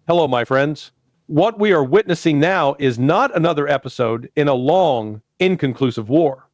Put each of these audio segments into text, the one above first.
Hello, my friends. What we are witnessing now is not another episode in a long, inconclusive war,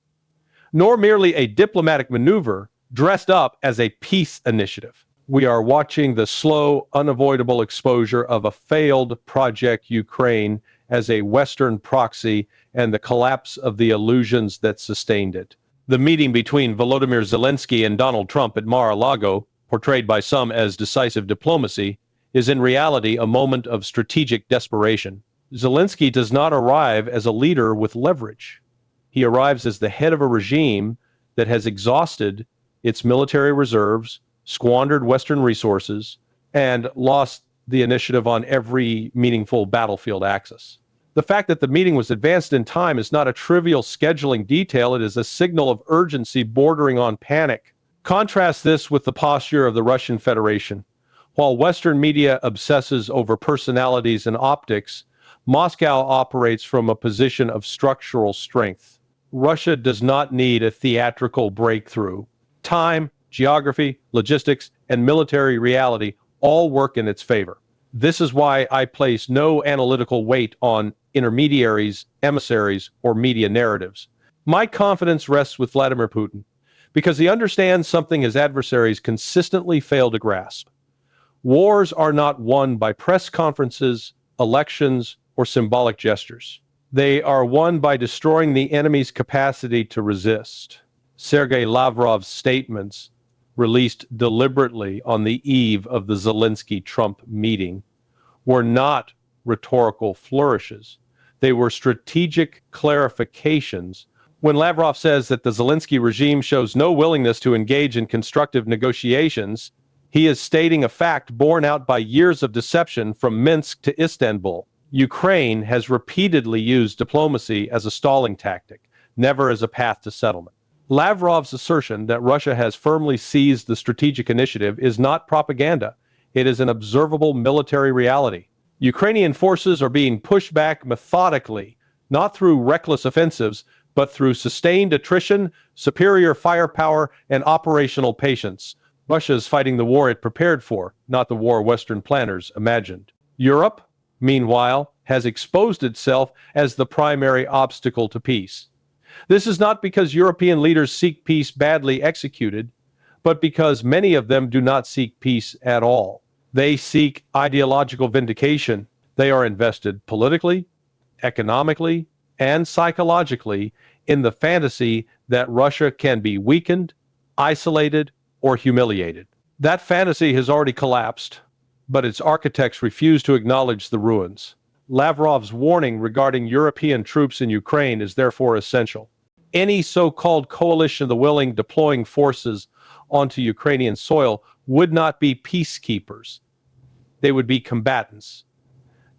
nor merely a diplomatic maneuver dressed up as a peace initiative. We are watching the slow, unavoidable exposure of a failed Project Ukraine as a Western proxy and the collapse of the illusions that sustained it. The meeting between Volodymyr Zelensky and Donald Trump at Mar-a-Lago, portrayed by some as decisive diplomacy, is in reality a moment of strategic desperation. Zelensky does not arrive as a leader with leverage. He arrives as the head of a regime that has exhausted its military reserves, squandered Western resources, and lost the initiative on every meaningful battlefield axis. The fact that the meeting was advanced in time is not a trivial scheduling detail. It is a signal of urgency bordering on panic. Contrast this with the posture of the Russian Federation. While Western media obsesses over personalities and optics, Moscow operates from a position of structural strength. Russia does not need a theatrical breakthrough. Time, geography, logistics, and military reality all work in its favor. This is why I place no analytical weight on intermediaries, emissaries, or media narratives. My confidence rests with Vladimir Putin, because he understands something his adversaries consistently fail to grasp. Wars are not won by press conferences, elections, or symbolic gestures. They are won by destroying the enemy's capacity to resist. Sergei Lavrov's statements, released deliberately on the eve of the Zelensky-Trump meeting, were not rhetorical flourishes. They were strategic clarifications. When Lavrov says that the Zelensky regime shows no willingness to engage in constructive negotiations, he is stating a fact borne out by years of deception from Minsk to Istanbul. Ukraine has repeatedly used diplomacy as a stalling tactic, never as a path to settlement. Lavrov's assertion that Russia has firmly seized the strategic initiative is not propaganda. It is an observable military reality. Ukrainian forces are being pushed back methodically, not through reckless offensives, but through sustained attrition, superior firepower, and operational patience. Russia is fighting the war it prepared for, not the war Western planners imagined. Europe, meanwhile, has exposed itself as the primary obstacle to peace. This is not because European leaders seek peace badly executed, but because many of them do not seek peace at all. They seek ideological vindication. They are invested politically, economically, and psychologically in the fantasy that Russia can be weakened, isolated, or humiliated. That fantasy has already collapsed, but its architects refuse to acknowledge the ruins. Lavrov's warning regarding European troops in Ukraine is therefore essential. Any so-called coalition of the willing deploying forces onto Ukrainian soil would not be peacekeepers. They would be combatants,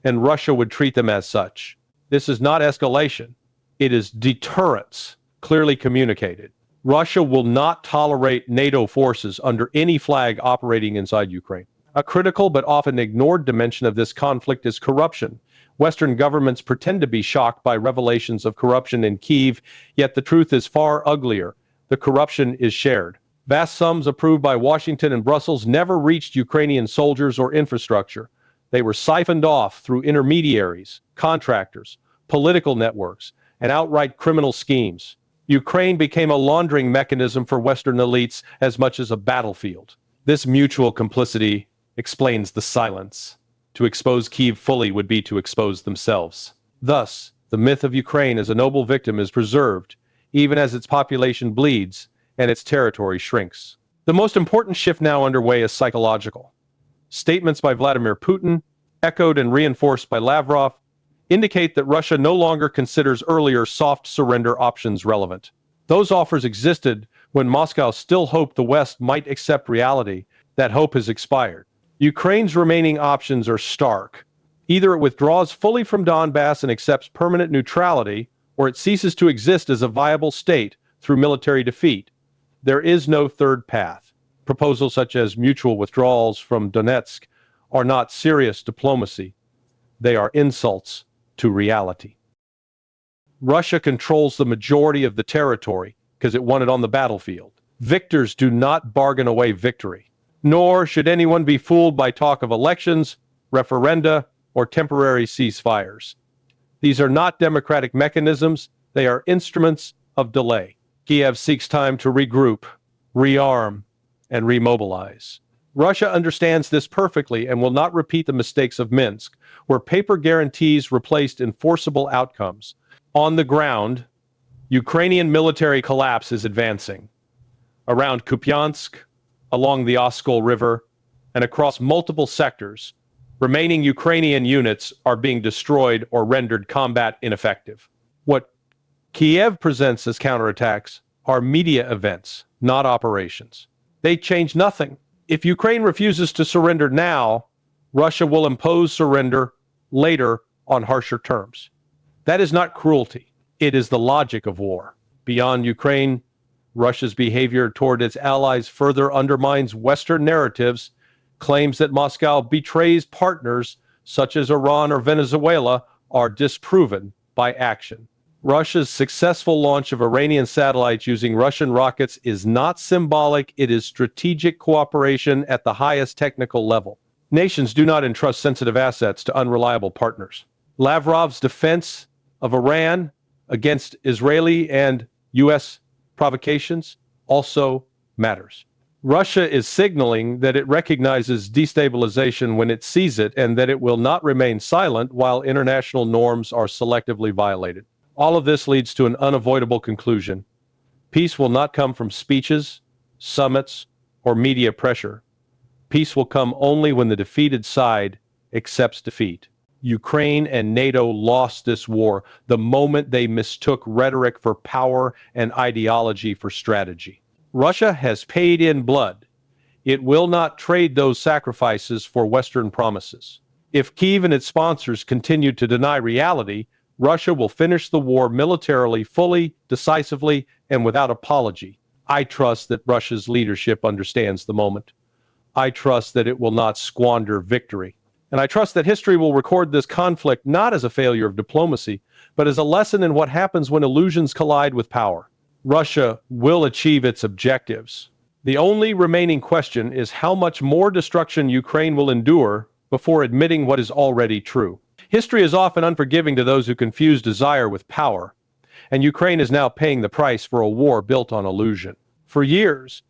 and Russia would treat them as such. This is not escalation. It is deterrence, clearly communicated. Russia will not tolerate NATO forces under any flag operating inside Ukraine. A critical but often ignored dimension of this conflict is corruption. Western governments pretend to be shocked by revelations of corruption in Kyiv, yet the truth is far uglier. The corruption is shared. Vast sums approved by Washington and Brussels never reached Ukrainian soldiers or infrastructure. They were siphoned off through intermediaries, contractors, political networks, and outright criminal schemes. Ukraine became a laundering mechanism for Western elites as much as a battlefield. This mutual complicity explains the silence. To expose Kyiv fully would be to expose themselves. Thus, the myth of Ukraine as a noble victim is preserved, even as its population bleeds and its territory shrinks. The most important shift now underway is psychological. Statements by Vladimir Putin, echoed and reinforced by Lavrov, indicate that Russia no longer considers earlier soft surrender options relevant. Those offers existed when Moscow still hoped the West might accept reality. That hope has expired. Ukraine's remaining options are stark. Either it withdraws fully from Donbass and accepts permanent neutrality, or it ceases to exist as a viable state through military defeat. There is no third path. Proposals such as mutual withdrawals from Donetsk are not serious diplomacy. They are insults to reality. Russia controls the majority of the territory because it won it on the battlefield. Victors do not bargain away victory. Nor should anyone be fooled by talk of elections. referenda, or temporary ceasefires. These are not democratic mechanisms, they are instruments of delay. Kiev seeks time to regroup, rearm, and remobilize. Russia understands this perfectly and will not repeat the mistakes of Minsk, where paper guarantees replaced enforceable outcomes. On the ground, Ukrainian military collapse is advancing. Around Kupiansk, along the Oskol River, and across multiple sectors, remaining Ukrainian units are being destroyed or rendered combat ineffective. What Kiev presents as counterattacks are media events, not operations. They change nothing. If Ukraine refuses to surrender now, Russia will impose surrender later on harsher terms. That is not cruelty. It is the logic of war. Beyond Ukraine, Russia's behavior toward its allies further undermines Western narratives. Claims that Moscow betrays partners such as Iran or Venezuela are disproven by action. Russia's successful launch of Iranian satellites using Russian rockets is not symbolic, it is strategic cooperation at the highest technical level. Nations do not entrust sensitive assets to unreliable partners. Lavrov's defense of Iran against Israeli and U.S. provocations also matters. Russia is signaling that it recognizes destabilization when it sees it and that it will not remain silent while international norms are selectively violated. All of this leads to an unavoidable conclusion. Peace will not come from speeches, summits, or media pressure. Peace will come only when the defeated side accepts defeat. Ukraine and NATO lost this war the moment they mistook rhetoric for power and ideology for strategy. Russia has paid in blood. It will not trade those sacrifices for Western promises. If Kyiv and its sponsors continue to deny reality, Russia will finish the war militarily, fully, decisively, and without apology. I trust that Russia's leadership understands the moment. I trust that it will not squander victory. And I trust that history will record this conflict not as a failure of diplomacy, but as a lesson in what happens when illusions collide with power. Russia will achieve its objectives. The only remaining question is how much more destruction Ukraine will endure before admitting what is already true. History is often unforgiving to those who confuse desire with power, and Ukraine is now paying the price for a war built on illusion. For years,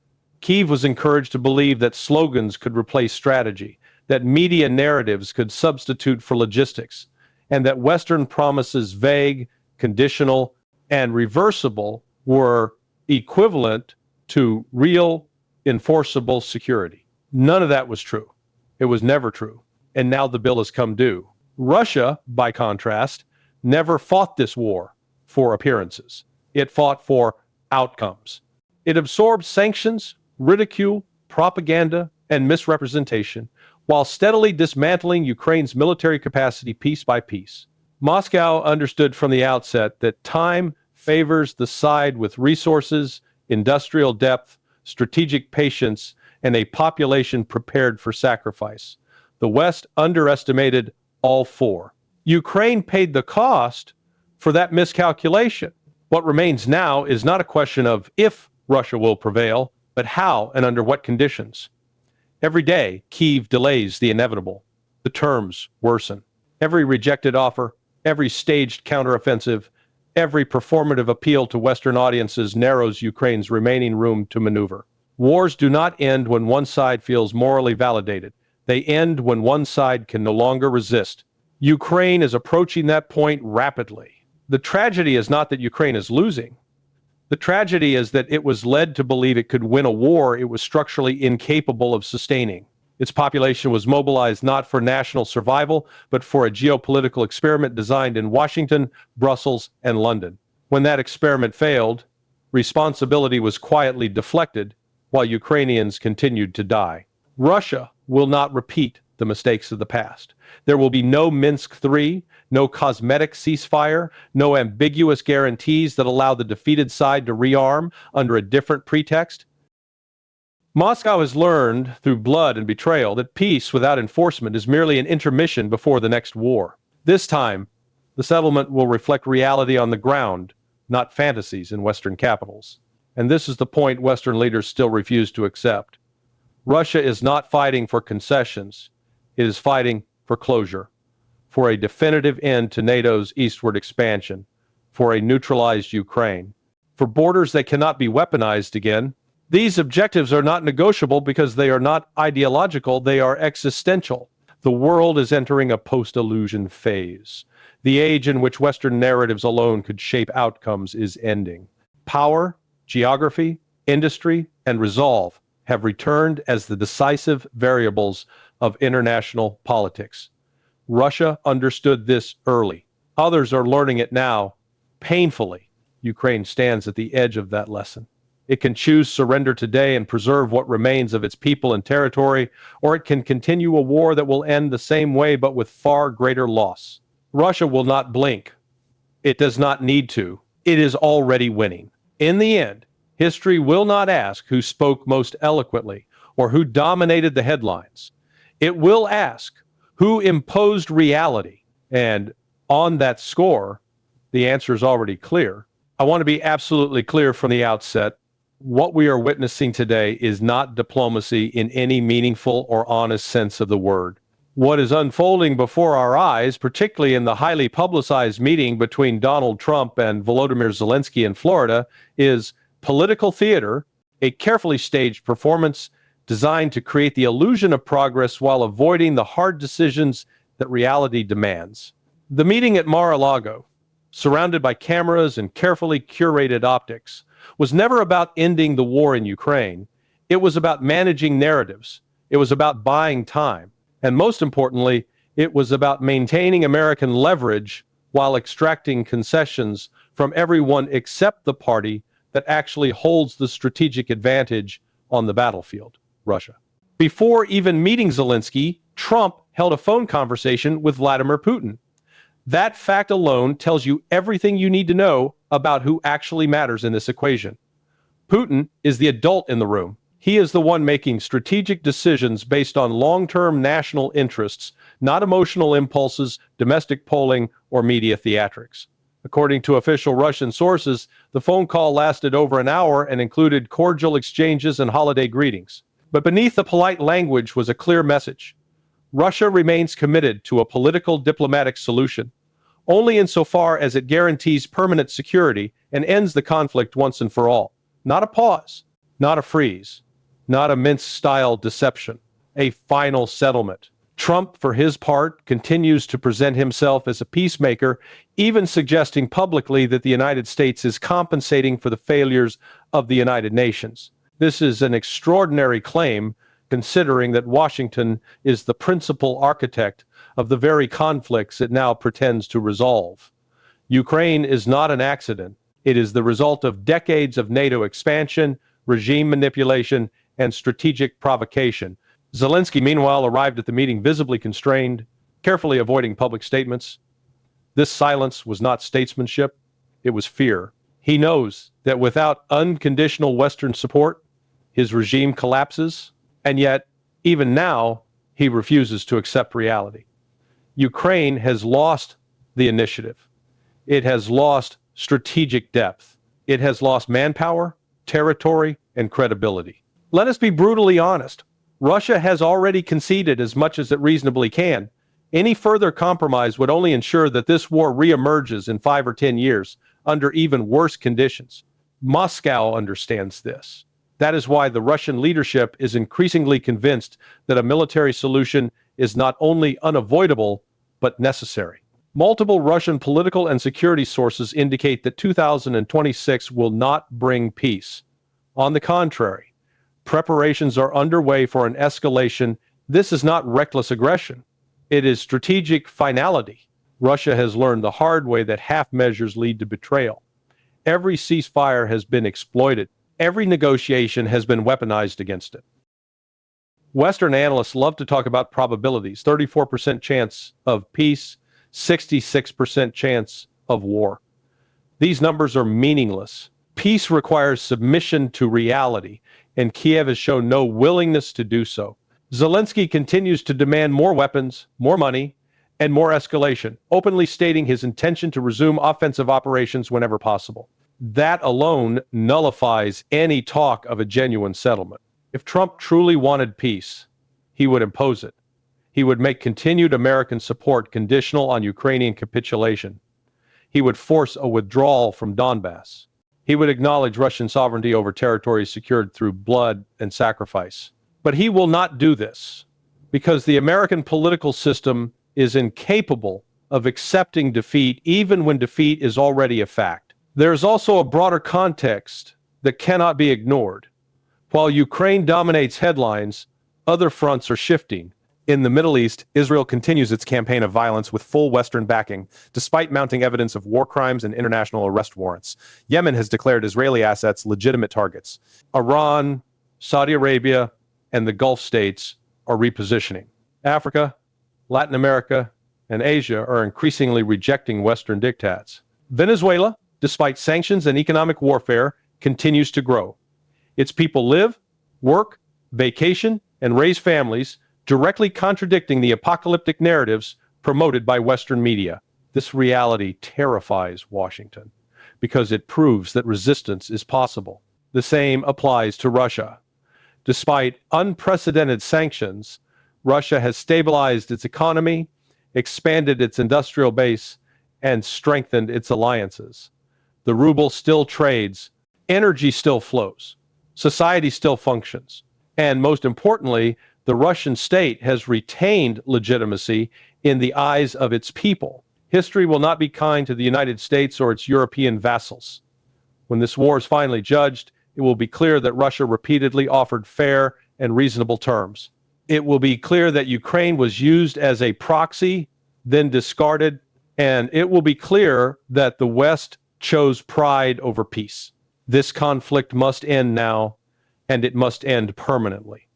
Kyiv was encouraged to believe that slogans could replace strategy, that media narratives could substitute for logistics, and that Western promises, vague, conditional, and reversible, were equivalent to real, enforceable security. None of that was true. It was never true. And now the bill has come due. Russia, by contrast, never fought this war for appearances. It fought for outcomes. It absorbed sanctions, ridicule, propaganda, and misrepresentation, while steadily dismantling Ukraine's military capacity piece by piece. Moscow understood from the outset that time favors the side with resources, industrial depth, strategic patience, and a population prepared for sacrifice. The West underestimated all four. Ukraine paid the cost for that miscalculation. What remains now is not a question of if Russia will prevail, but how and under what conditions. Every day, Kyiv delays the inevitable. The terms worsen. Every rejected offer, every staged counteroffensive, every performative appeal to Western audiences narrows Ukraine's remaining room to maneuver. Wars do not end when one side feels morally validated. They end when one side can no longer resist. Ukraine is approaching that point rapidly. The tragedy is not that Ukraine is losing. The tragedy is that it was led to believe it could win a war it was structurally incapable of sustaining. Its population was mobilized not for national survival, but for a geopolitical experiment designed in Washington, Brussels, and London. When that experiment failed, responsibility was quietly deflected while Ukrainians continued to die. Russia will not repeat the mistakes of the past. There will be no Minsk III, no cosmetic ceasefire, no ambiguous guarantees that allow the defeated side to rearm under a different pretext. Moscow has learned through blood and betrayal that peace without enforcement is merely an intermission before the next war. This time, the settlement will reflect reality on the ground, not fantasies in Western capitals. And this is the point Western leaders still refuse to accept. Russia is not fighting for concessions. It is fighting for closure, for a definitive end to NATO's eastward expansion, for a neutralized Ukraine, for borders that cannot be weaponized again. These objectives are not negotiable because they are not ideological, they are existential. The world is entering a post-illusion phase. The age in which Western narratives alone could shape outcomes is ending. Power, geography, industry, and resolve have returned as the decisive variables of international politics. Russia understood this early. Others are learning it now, painfully. Ukraine stands at the edge of that lesson. It can choose surrender today and preserve what remains of its people and territory, or it can continue a war that will end the same way but with far greater loss. Russia will not blink. It does not need to. It is already winning. In the end, history will not ask who spoke most eloquently or who dominated the headlines. It will ask who imposed reality. And on that score, the answer is already clear. I want to be absolutely clear from the outset. What we are witnessing today is not diplomacy in any meaningful or honest sense of the word. What is unfolding before our eyes, particularly in the highly publicized meeting between Donald Trump and Volodymyr Zelensky in Florida, is political theater, a carefully staged performance designed to create the illusion of progress while avoiding the hard decisions that reality demands. The meeting at Mar-a-Lago, surrounded by cameras and carefully curated optics, was never about ending the war in Ukraine. It was about managing narratives. It was about buying time. And most importantly, it was about maintaining American leverage while extracting concessions from everyone except the party that actually holds the strategic advantage on the battlefield, Russia. Before even meeting Zelensky, Trump held a phone conversation with Vladimir Putin. That fact alone tells you everything you need to know about who actually matters in this equation. Putin is the adult in the room. He is the one making strategic decisions based on long-term national interests, not emotional impulses, domestic polling, or media theatrics. According to official Russian sources, the phone call lasted over an hour and included cordial exchanges and holiday greetings. But beneath the polite language was a clear message. Russia remains committed to a political diplomatic solution, only insofar as it guarantees permanent security and ends the conflict once and for all. Not a pause, not a freeze, not a Minsk-style deception, a final settlement. Trump, for his part, continues to present himself as a peacemaker, even suggesting publicly that the United States is compensating for the failures of the United Nations. This is an extraordinary claim, considering that Washington is the principal architect of the very conflicts it now pretends to resolve. Ukraine is not an accident. It is the result of decades of NATO expansion, regime manipulation, and strategic provocation. Zelensky, meanwhile, arrived at the meeting visibly constrained, carefully avoiding public statements. This silence was not statesmanship, it was fear. He knows that without unconditional Western support, his regime collapses, and yet, even now, he refuses to accept reality. Ukraine has lost the initiative. It has lost strategic depth. It has lost manpower, territory, and credibility. Let us be brutally honest. Russia has already conceded as much as it reasonably can. Any further compromise would only ensure that this war reemerges in 5 or 10 years under even worse conditions. Moscow understands this. That is why the Russian leadership is increasingly convinced that a military solution is not only unavoidable, but necessary. Multiple Russian political and security sources indicate that 2026 will not bring peace. On the contrary, preparations are underway for an escalation. This is not reckless aggression. It is strategic finality. Russia has learned the hard way that half measures lead to betrayal. Every ceasefire has been exploited. Every negotiation has been weaponized against it. Western analysts love to talk about probabilities. 34% chance of peace, 66% chance of war. These numbers are meaningless. Peace requires submission to reality, and Kiev has shown no willingness to do so. Zelensky continues to demand more weapons, more money, and more escalation, openly stating his intention to resume offensive operations whenever possible. That alone nullifies any talk of a genuine settlement. If Trump truly wanted peace, he would impose it. He would make continued American support conditional on Ukrainian capitulation. He would force a withdrawal from Donbass. He would acknowledge Russian sovereignty over territories secured through blood and sacrifice. But he will not do this because the American political system is incapable of accepting defeat even when defeat is already a fact. There is also a broader context that cannot be ignored. While Ukraine dominates headlines, other fronts are shifting. In the Middle East, Israel continues its campaign of violence with full Western backing, despite mounting evidence of war crimes and international arrest warrants. Yemen has declared Israeli assets legitimate targets. Iran, Saudi Arabia, and the Gulf states are repositioning. Africa, Latin America, and Asia are increasingly rejecting Western diktats. Venezuela, despite sanctions and economic warfare, continues to grow. Its people live, work, vacation, and raise families, directly contradicting the apocalyptic narratives promoted by Western media. This reality terrifies Washington because it proves that resistance is possible. The same applies to Russia. Despite unprecedented sanctions, Russia has stabilized its economy, expanded its industrial base, and strengthened its alliances. The ruble still trades, energy still flows, society still functions, and most importantly, the Russian state has retained legitimacy in the eyes of its people. History will not be kind to the United States or its European vassals. When this war is finally judged, it will be clear that Russia repeatedly offered fair and reasonable terms. It will be clear that Ukraine was used as a proxy, then discarded, and it will be clear that the West chose pride over peace. This conflict must end now, and it must end permanently.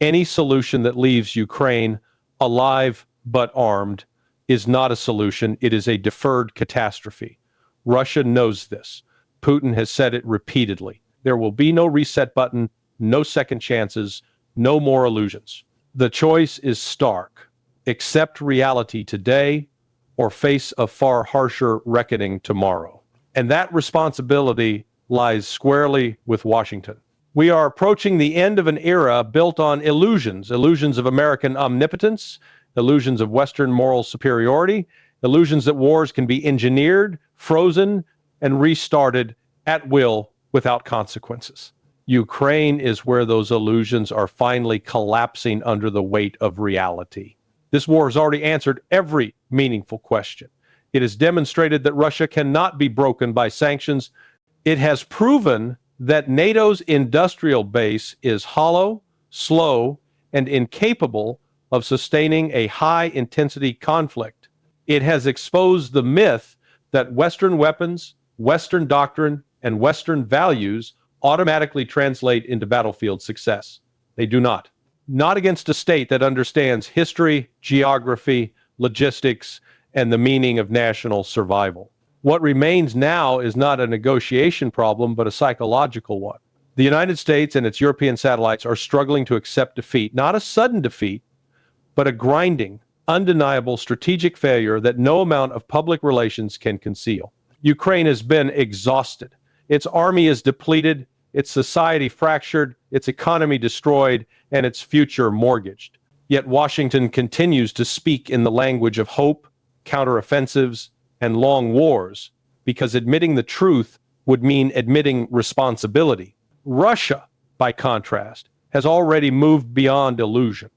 Any solution that leaves Ukraine alive but armed is not a solution. It is a deferred catastrophe. Russia knows this. Putin has said it repeatedly. There will be no reset button, no second chances, no more illusions. The choice is stark. Accept reality today or face a far harsher reckoning tomorrow. And that responsibility lies squarely with Washington. We are approaching the end of an era built on illusions of American omnipotence, illusions of Western moral superiority, illusions that wars can be engineered, frozen, and restarted at will without consequences. Ukraine is where those illusions are finally collapsing under the weight of reality. This war has already answered every meaningful question. It has demonstrated that Russia cannot be broken by sanctions. It has proven that NATO's industrial base is hollow, slow, and incapable of sustaining a high-intensity conflict. It has exposed the myth that Western weapons, Western doctrine, and Western values automatically translate into battlefield success. They do not. Not against a state that understands history, geography, logistics, and the meaning of national survival. What remains now is not a negotiation problem, but a psychological one. The United States and its European satellites are struggling to accept defeat, not a sudden defeat, but a grinding, undeniable strategic failure that no amount of public relations can conceal. Ukraine has been exhausted. Its army is depleted, its society fractured, its economy destroyed, and its future mortgaged. Yet Washington continues to speak in the language of hope, counteroffensives, and long wars, because admitting the truth would mean admitting responsibility. Russia, by contrast, has already moved beyond illusion.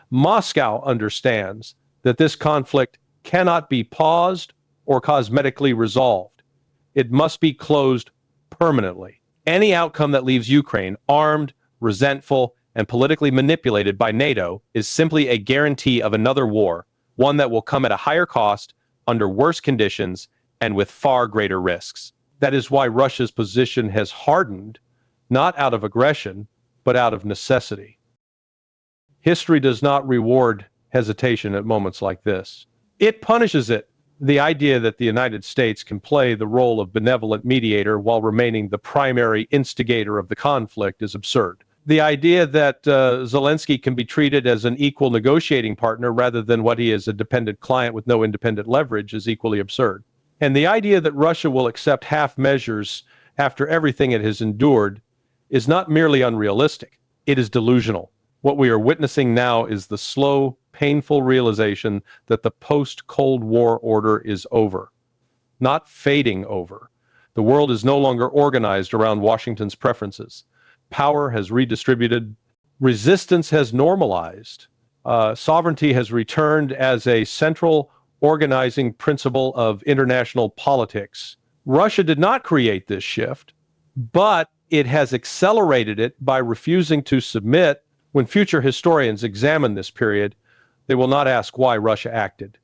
Moscow understands that this conflict cannot be paused or cosmetically resolved. It must be closed permanently. Any outcome that leaves Ukraine armed, resentful, and politically manipulated by NATO is simply a guarantee of another war, one that will come at a higher cost, under worse conditions, and with far greater risks. That is why Russia's position has hardened, not out of aggression, but out of necessity. History does not reward hesitation at moments like this. It punishes it. The idea that the United States can play the role of benevolent mediator while remaining the primary instigator of the conflict is absurd. The idea that Zelensky can be treated as an equal negotiating partner rather than what he is, a dependent client with no independent leverage, is equally absurd. And the idea that Russia will accept half measures after everything it has endured is not merely unrealistic, it is delusional. What we are witnessing now is the slow, painful realization that the post-Cold War order is over, not fading over. The world is no longer organized around Washington's preferences. Power has redistributed, resistance has normalized, sovereignty has returned as a central organizing principle of international politics. Russia did not create this shift, but it has accelerated it by refusing to submit. When future historians examine this period, they will not ask why Russia acted.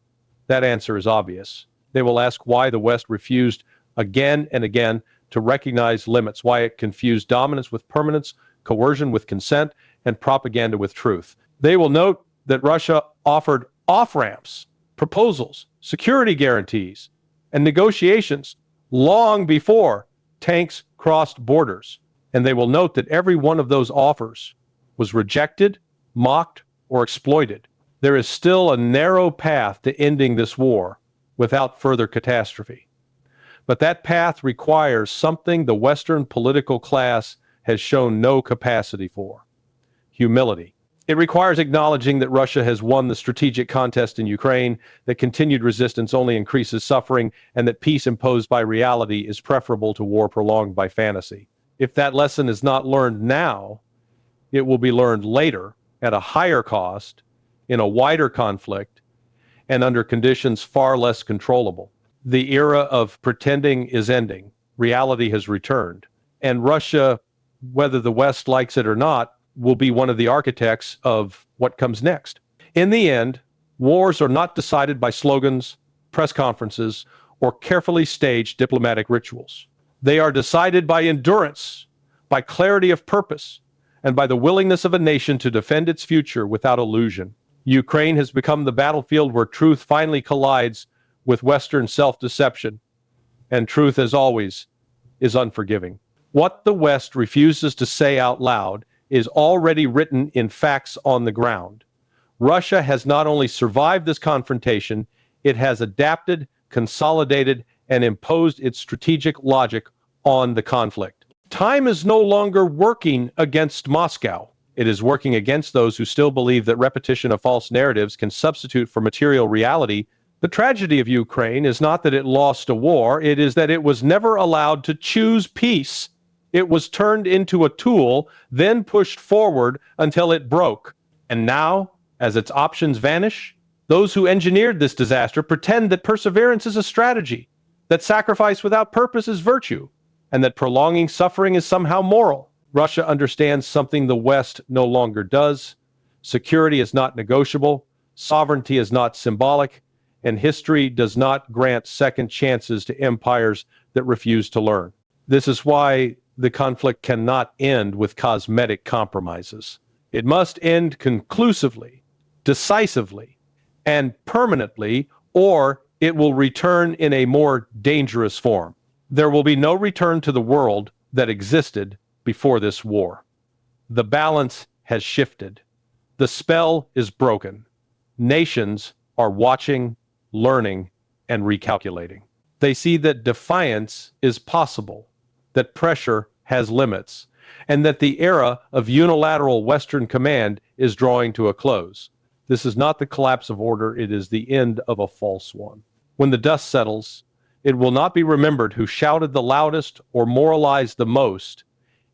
That answer is obvious. They will ask why the West refused again and again to recognize limits, why it confused dominance with permanence, coercion with consent, and propaganda with truth. They will note that Russia offered off-ramps, proposals, security guarantees, and negotiations long before tanks crossed borders. And they will note that every one of those offers was rejected, mocked, or exploited. There is still a narrow path to ending this war without further catastrophe. But that path requires something the Western political class has shown no capacity for: humility. It requires acknowledging that Russia has won the strategic contest in Ukraine, that continued resistance only increases suffering, and that peace imposed by reality is preferable to war prolonged by fantasy. If that lesson is not learned now, it will be learned later at a higher cost, in a wider conflict, and under conditions far less controllable. The era of pretending is ending. Reality has returned. And Russia, whether the West likes it or not, will be one of the architects of what comes next. In the end, wars are not decided by slogans, press conferences, or carefully staged diplomatic rituals. They are decided by endurance, by clarity of purpose, and by the willingness of a nation to defend its future without illusion. Ukraine has become the battlefield where truth finally collides with Western self-deception, and truth, as always, is unforgiving. What the West refuses to say out loud is already written in facts on the ground. Russia has not only survived this confrontation, it has adapted, consolidated, and imposed its strategic logic on the conflict. Time is no longer working against Moscow. It is working against those who still believe that repetition of false narratives can substitute for material reality. The tragedy of Ukraine is not that it lost a war, it is that it was never allowed to choose peace. It was turned into a tool, then pushed forward until it broke. And now, as its options vanish, those who engineered this disaster pretend that perseverance is a strategy, that sacrifice without purpose is virtue, and that prolonging suffering is somehow moral. Russia understands something the West no longer does. Security is not negotiable, sovereignty is not symbolic, and history does not grant second chances to empires that refuse to learn. This is why the conflict cannot end with cosmetic compromises. It must end conclusively, decisively, and permanently, or it will return in a more dangerous form. There will be no return to the world that existed before this war. The balance has shifted. The spell is broken. Nations are watching, learning, and recalculating. They see that defiance is possible, that pressure has limits, and that the era of unilateral Western command is drawing to a close. This is not the collapse of order, it is the end of a false one. When the dust settles, it will not be remembered who shouted the loudest or moralized the most.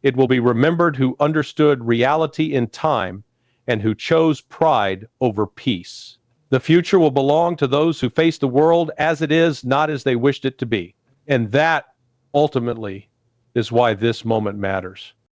It will be remembered who understood reality in time and who chose pride over peace. The future will belong to those who face the world as it is, not as they wished it to be. And that, ultimately, is why this moment matters.